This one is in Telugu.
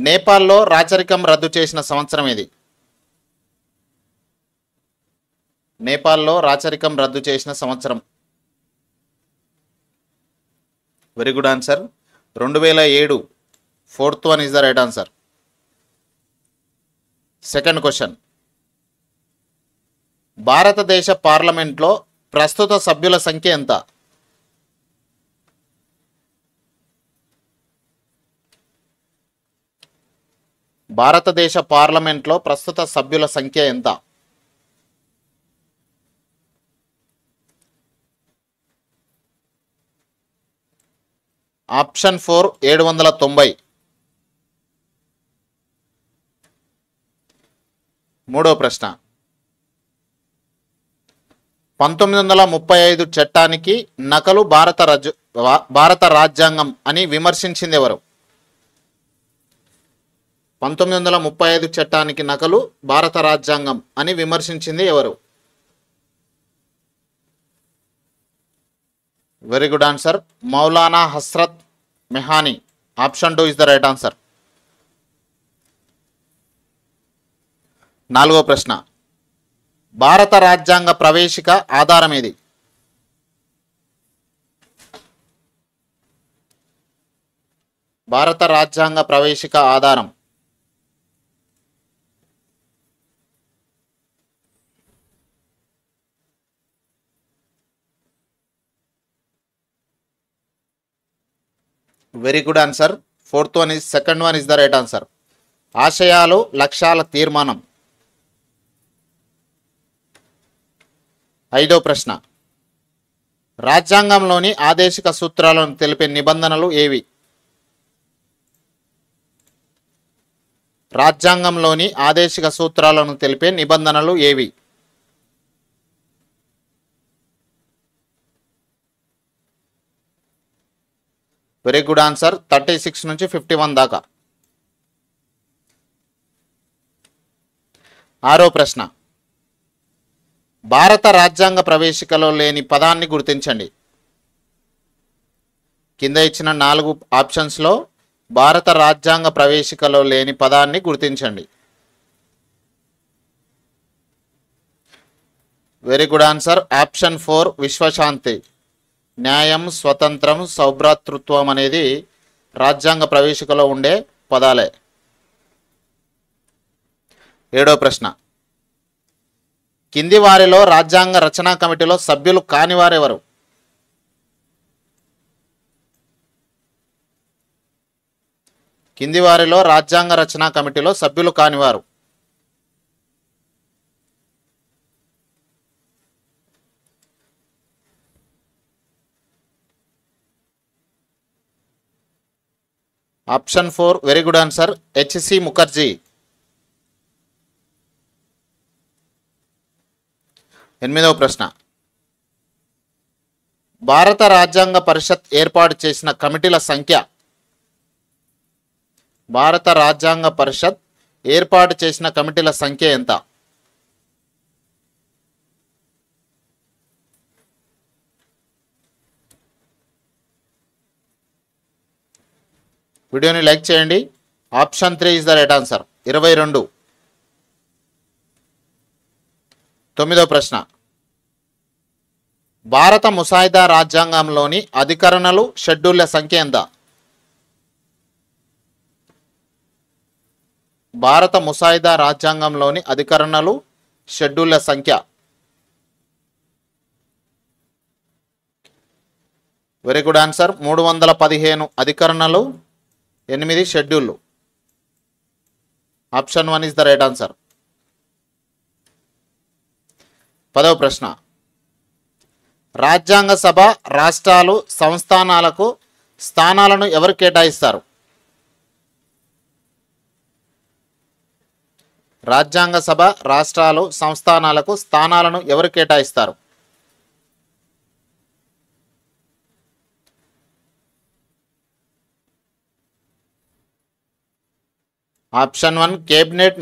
నేపాల్లో రాచరికం రద్దు చేసిన సంవత్సరం ఏది? నేపాల్లో రాచరికం రద్దు చేసిన సంవత్సరం. Very good answer. 2007. Fourth one is the right answer. Second question. భారతదేశ పార్లమెంట్లో ప్రస్తుత సభ్యుల సంఖ్య ఎంత? భారతదేశ పార్లమెంట్లో ప్రస్తుత సభ్యుల సంఖ్య ఎంత? ఆప్షన్ 4 790. మూడో ప్రశ్న. 1935 చట్టానికి నకలు భారత రాజ్యాంగం అని విమర్శించింది ఎవరు? 1935 చట్టానికి నకలు భారత రాజ్యాంగం అని విమర్శించింది ఎవరు? Very good answer. Maulana Hasrat Mohani. Option 2 is the right answer. నాలుగో ప్రశ్న. భారత రాజ్యాంగ ప్రవేశిక ఆధారం ఏది? భారత రాజ్యాంగ ప్రవేశిక ఆధారం. Very good answer. Second one is the right answer. ఆశయాలు లక్ష్యాల తీర్మానం. ఐదో ప్రశ్న. రాజ్యాంగంలోని ఆదేశిక సూత్రాలను తెలిపే నిబంధనలు ఏవి? రాజ్యాంగంలోని ఆదేశిక సూత్రాలను తెలిపే నిబంధనలు ఏవి? Very good answer. 36 నుంచి 51 దాకా. ఆరో ప్రశ్న. భారత రాజ్యాంగ ప్రవేశికలో లేని పదాన్ని గుర్తించండి. కింద ఇచ్చిన 4 ఆప్షన్స్లో భారత రాజ్యాంగ ప్రవేశికలో లేని పదాన్ని గుర్తించండి. Very good answer. ఆప్షన్ 4 విశ్వశాంతి. న్యాయం, స్వతంత్రం, సౌభ్రాతృత్వం అనేది రాజ్యాంగ ప్రవేశికలో ఉండే పదాలే. ఏడో ప్రశ్న. కింది వారిలో రాజ్యాంగ రచనా కమిటీలో సభ్యులు కానివారెవరు? కింది వారిలో రాజ్యాంగ రచనా కమిటీలో సభ్యులు కానివారు. Option 4 very good answer. H C Mukherjee. ఎనిమిదవ ప్రశ్న. భారత రాజ్యాంగ పరిషత్ ఏర్పాటు చేసిన కమిటీల సంఖ్య. భారత రాజ్యాంగ పరిషత్ ఏర్పాటు చేసిన కమిటీల సంఖ్య ఎంత? వీడియోని లైక్ చేయండి. Option 3 is the right answer. 22. తొమ్మిదో ప్రశ్న. భారత ముసాయిదా రాజ్యాంగంలోని అధికరణలు షెడ్యూళ్ల సంఖ్య ఎంత? భారత ముసాయిదా రాజ్యాంగంలోని అధికరణలు షెడ్యూళ్ల సంఖ్య. Very good answer. 315 అధికరణలు, 8 షెడ్యూళ్ళు. Option 1 is the right answer. 10వ ప్రశ్న. రాజ్యాంగ సభ రాష్ట్రాలు సంస్థానాలకు స్థానాలను ఎవరు కేటాయిస్తారు? రాజ్యాంగ సభ రాష్ట్రాలు సంస్థానాలకు స్థానాలను ఎవరు కేటాయిస్తారు? Option 1 cabinet